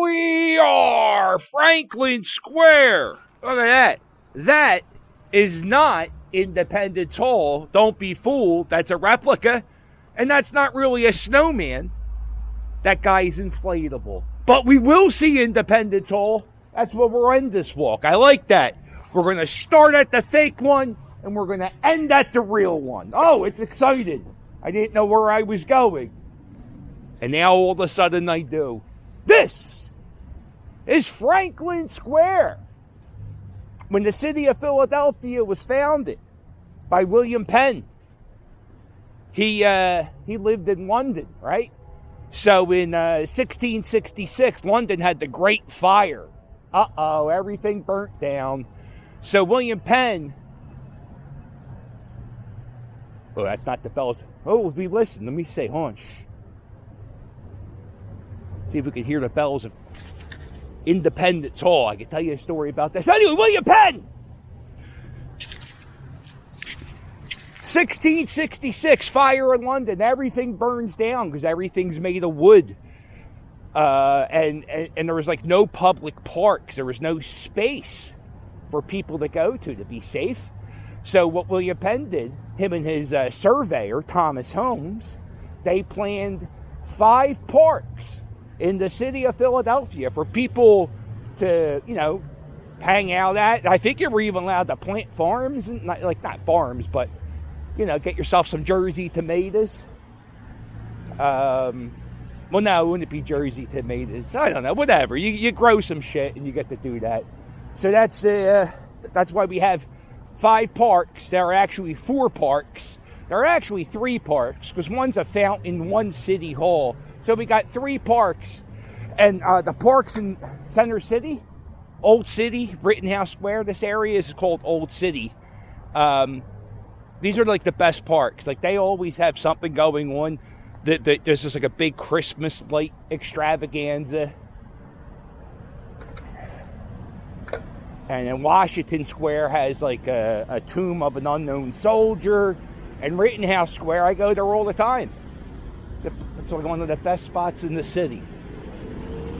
we are! Franklin Square! Look at that. That is not Independence Hall. Don't be fooled. That's a replica. And that's not really a snowman. That guy's inflatable. But we will see Independence Hall. That's where we'll end this walk. I like that. We're going to start at the fake one, and we're going to end at the real one. Oh, it's excited. I didn't know where I was going. And now all of a sudden I do. This is Franklin Square. When the city of Philadelphia was founded by William Penn, he lived in London, right? So in 1666, London had the Great Fire. Uh-oh, everything burnt down. So William Penn... Oh, that's not the bells. Oh, if we listen, let me say, hunch. See if we can hear the bells of Independence Hall. I can tell you a story about this. Anyway, William Penn! 1666, fire in London. Everything burns down because everything's made of wood. And there was like no public parks. There was no space for people to go to be safe. So what William Penn did, him and his surveyor, Thomas Holmes, they planned 5 parks in the city of Philadelphia for people to, hang out at. I think you were even allowed to plant farms, and not farms, but, get yourself some Jersey tomatoes. Well, no, it wouldn't be Jersey tomatoes. I don't know, whatever. You grow some shit and you get to do that. So that's why we have 5 parks. There are actually 4 parks. There are actually 3 parks because one's a fountain, one city hall. So we got 3 parks. And the parks in Center City, Old City, Rittenhouse Square, this area is called Old City. These are like the best parks. Like they always have something going on. There's just like a big Christmas light extravaganza. And then Washington Square has like a tomb of an unknown soldier. And Rittenhouse Square, I go there all the time. It's like one of the best spots in the city.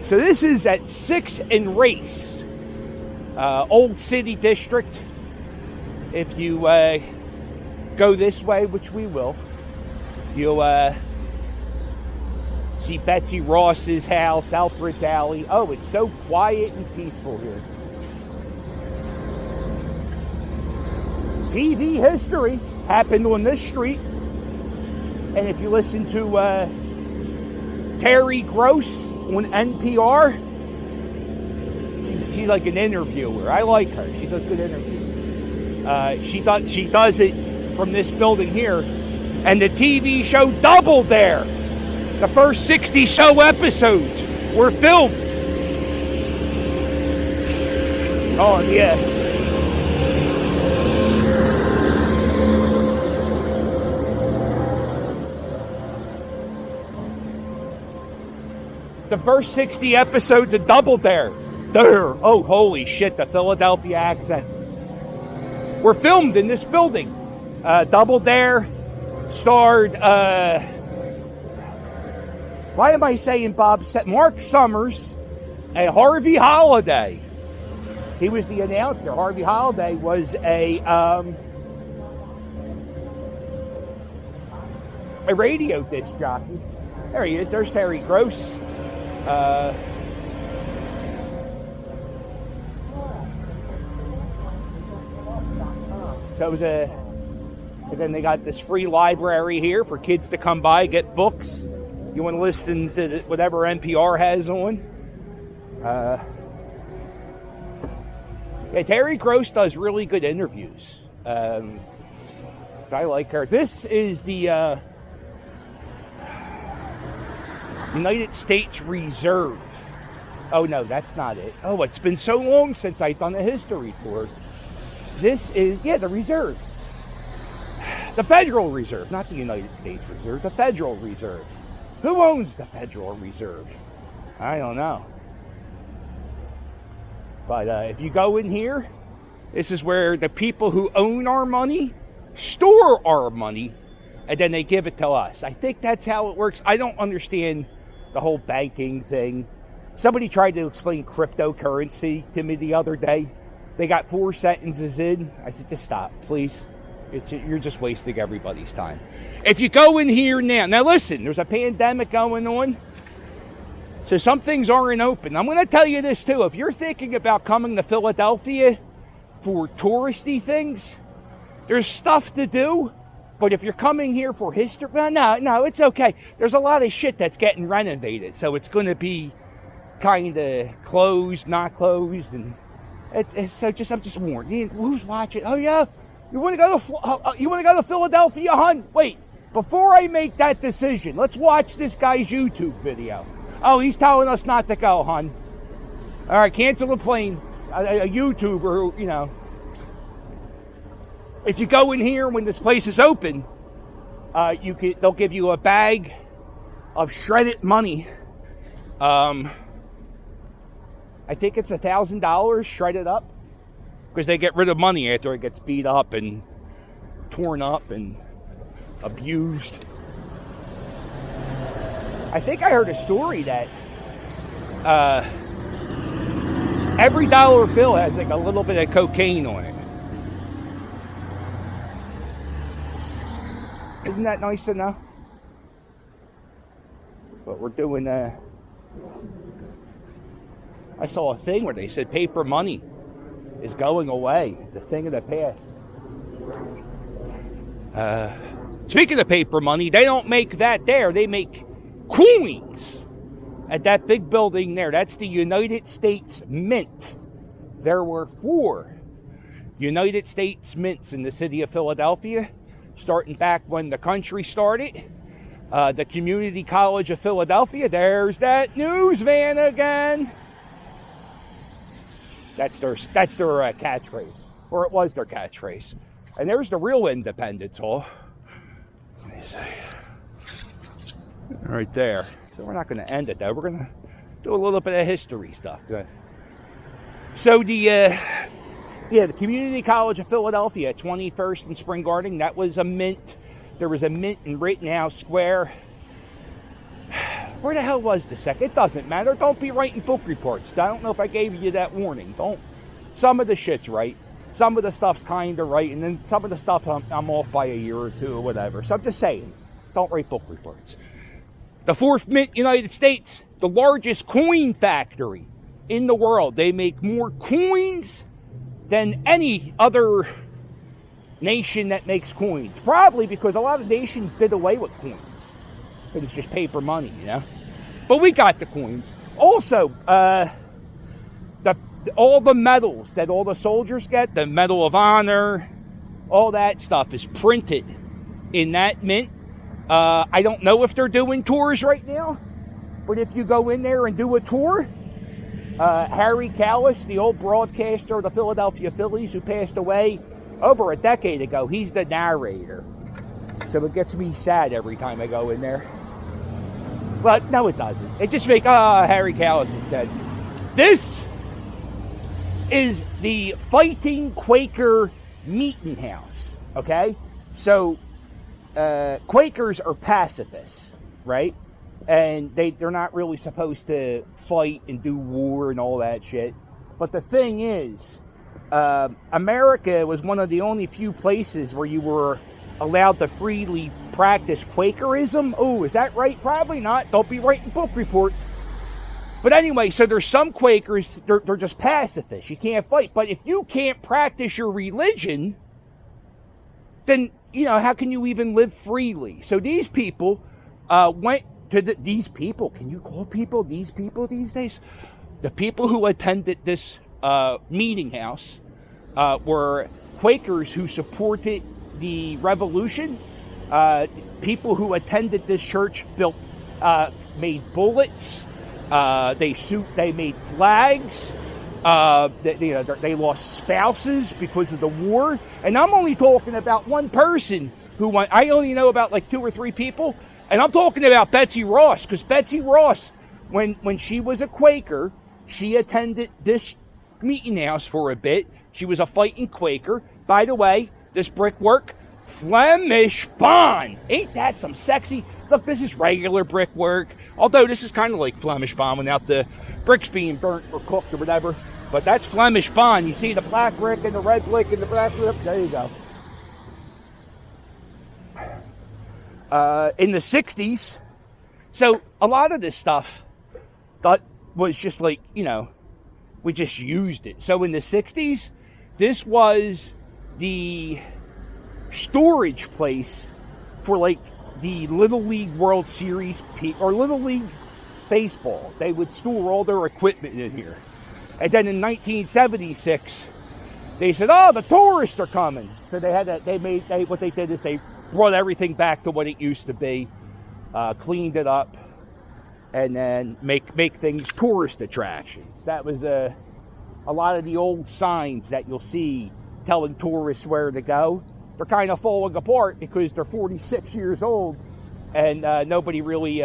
So this is at 6th and Race, Old City District. If you go this way, which we will, you'll see Betsy Ross's house, Alfred's Alley. Oh, it's so quiet and peaceful here. TV history happened on this street. And if you listen to Terry Gross on NPR, she's like an interviewer. I like her. She does good interviews. She does it from this building here. And the TV show doubled there. The first 60 show episodes were filmed. Oh, yeah. The first 60 episodes are doubled there. Oh, holy shit, the Philadelphia accent. Were filmed in this building. Double Dare starred, why am I saying Bob? Mark Summers and Harvey Holiday. He was the announcer. Harvey Holiday was a radio disc jockey. There he is. There's Terry Gross. So it was and then they got this free library here for kids to come by, get books. You want to listen to whatever NPR has on. Yeah, Terry Gross does really good interviews. So I like her. This is the United States Reserve. Oh, no, that's not it. Oh, it's been so long since I've done a history tour. This is, the Reserve. The Federal Reserve, not the United States Reserve, the Federal Reserve. Who owns the Federal Reserve? I don't know. But if you go in here, this is where the people who own our money store our money, and then they give it to us. I think that's how it works. I don't understand the whole banking thing. Somebody tried to explain cryptocurrency to me the other day. They got 4 sentences in. I said, just stop, please. You're just wasting everybody's time. If you go in here now listen, there's a pandemic going on. So some things aren't open. I'm going to tell you this too. If you're thinking about coming to Philadelphia for touristy things, there's stuff to do. But if you're coming here for history, well, no, it's okay. There's a lot of shit that's getting renovated. So it's going to be kind of closed, not closed. And I'm just warned. Who's watching? Oh, yeah. You want to go to Philadelphia, hon? Wait, before I make that decision, let's watch this guy's YouTube video. Oh, he's telling us not to go, hon. All right, cancel the plane. A YouTuber, you know. If you go in here when this place is open, they'll give you a bag of shredded money. I think it's $1,000 shredded up. Because they get rid of money after it gets beat up and torn up and abused. I think I heard a story that every dollar bill has like a little bit of cocaine on it. Isn't that nice to know? But we're doing I saw a thing where they said paper money is going away. It's a thing of the past. Speaking of paper money, they don't make that there. They make coins at that big building there. That's the United States Mint. There were 4 United States mints in the city of Philadelphia, starting back when the country started. The Community College of Philadelphia. There's that news van again. That's their catchphrase, or it was their catchphrase. And there's the real Independence Hall. Let me see. Right there. So we're not going to end it though. We're going to do a little bit of history stuff. Good. So the Community College of Philadelphia, 21st and Spring Garden, that was a mint. There was a mint in Rittenhouse Square. Where the hell was the second? It doesn't matter. Don't be writing book reports. I don't know if I gave you that warning. Don't. Some of the shit's right. Some of the stuff's kind of right. And then some of the stuff I'm off by a year or two or whatever. So I'm just saying, don't write book reports. The 4th Mint, United States, the largest coin factory in the world. They make more coins than any other nation that makes coins. Probably because a lot of nations did away with coins. It's just paper money, you know. But we got the coins. Also, all the medals that all the soldiers get, the Medal of Honor, all that stuff is printed in that mint. I don't know if they're doing tours right now, but if you go in there and do a tour, Harry Callis, the old broadcaster of the Philadelphia Phillies who passed away over a decade ago, he's the narrator. So it gets me sad every time I go in there. But no, it doesn't. It just makes, Harry Callis is dead. This is the Fighting Quaker Meeting House, okay? So, Quakers are pacifists, right? And they're not really supposed to fight and do war and all that shit. But the thing is, America was one of the only few places where you were allowed to freely practice Quakerism. Oh, is that right? Probably not. Don't be writing book reports. But anyway, so there's some Quakers, they're just pacifists. You can't fight. But if you can't practice your religion, then, you know, how can you even live freely? So these people went to these people. Can you call people these people these days? The people who attended this meeting house were Quakers who supported the revolution. People who attended this church made bullets. They made flags. They lost spouses because of the war. And I'm only talking about one person who went. I only know about like 2 or 3 people. And I'm talking about Betsy Ross, because Betsy Ross, when she was a Quaker, she attended this meeting house for a bit. She was a fighting Quaker. By the way, this brickwork, Flemish bond. Ain't that some sexy? look, this is regular brickwork. Although this is kind of like Flemish bond without the bricks being burnt or cooked or whatever. But that's Flemish bond. You see the black brick and the red brick and the black brick. There you go. In the 60s, so a lot of this stuff that was just like, you know, we just used it. So in the 60s, this was the storage place for like the Little League World Series or Little League Baseball. They would store all their equipment in here. And then in 1976, they said, "Oh, the tourists are coming." So they had that. What they did is they brought everything back to what it used to be, cleaned it up, and then make things tourist attractions. That was a lot of the old signs that you'll see telling tourists where to go. They're kind of falling apart because they're 46 years old, and nobody really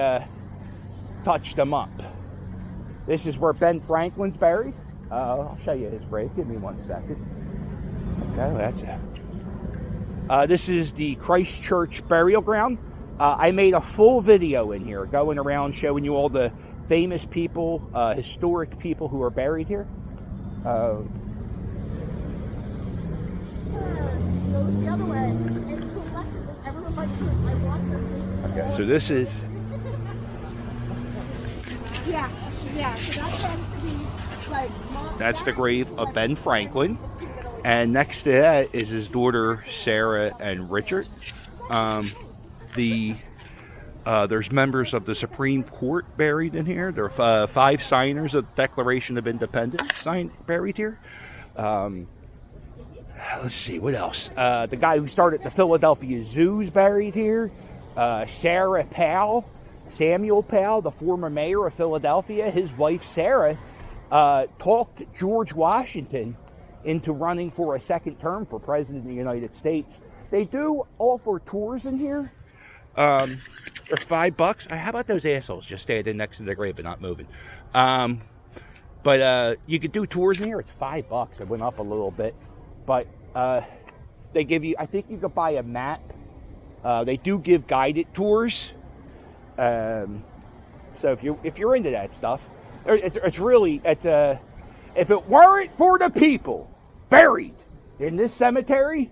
touched them up. This is where Ben Franklin's buried. I'll show you his grave. Give me 1 second. Okay, that's it. This is the Christchurch burial ground. I made a full video in here going around showing you all the famous people, historic people who are buried here. Goes the other way. Everyone might I watch her. Okay, so this is... Yeah, so that's the grave of Ben Franklin. And next to that is his daughter, Sarah and Richard. There's members of the Supreme Court buried in here. There are 5 signers of the Declaration of Independence buried here. Let's see, what else? The guy who started the Philadelphia Zoo's buried here. Samuel Powell, the former mayor of Philadelphia. His wife, Sarah, talked George Washington into running for a second term for president of the United States. They do offer tours in here. They're $5. How about those assholes just standing next to the grave and not moving? But you could do tours in here. It's $5. It went up a little bit, but they give you. I think you could buy a map. They do give guided tours. So if you're into that stuff, if it weren't for the people buried in this cemetery,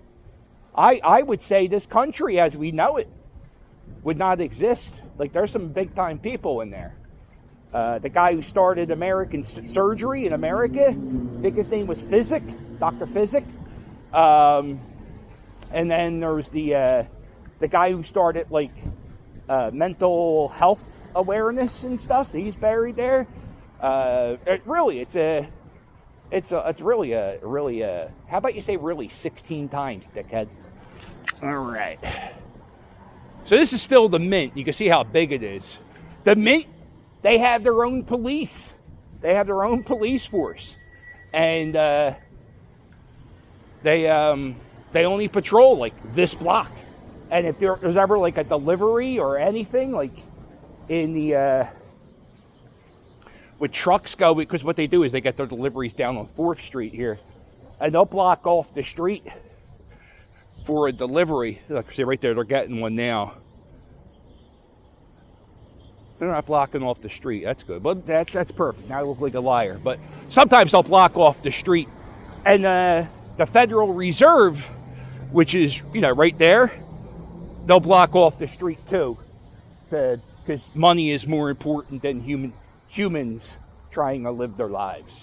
I would say this country as we know it would not exist. Like, there's some big time people in there. The guy who started American surgery in America, I think his name was Dr. Physic. And then there's the guy who started like mental health awareness and stuff. He's buried there. It's really how about you say really 16 times, dickhead? All right. So this is still the Mint. You can see how big it is. The Mint, they have their own police. They have their own police force. And they only patrol like this block. And if there's ever like a delivery or anything, like in the with trucks go, because what they do is they get their deliveries down on 4th Street here, and they'll block off the street for a delivery. Look, see right there, they're getting one now. They're not blocking off the street. That's good. But that's perfect. Now I look like a liar. But sometimes they'll block off the street. And the Federal Reserve, which is, right there, they'll block off the street too. Because money is more important than humans trying to live their lives.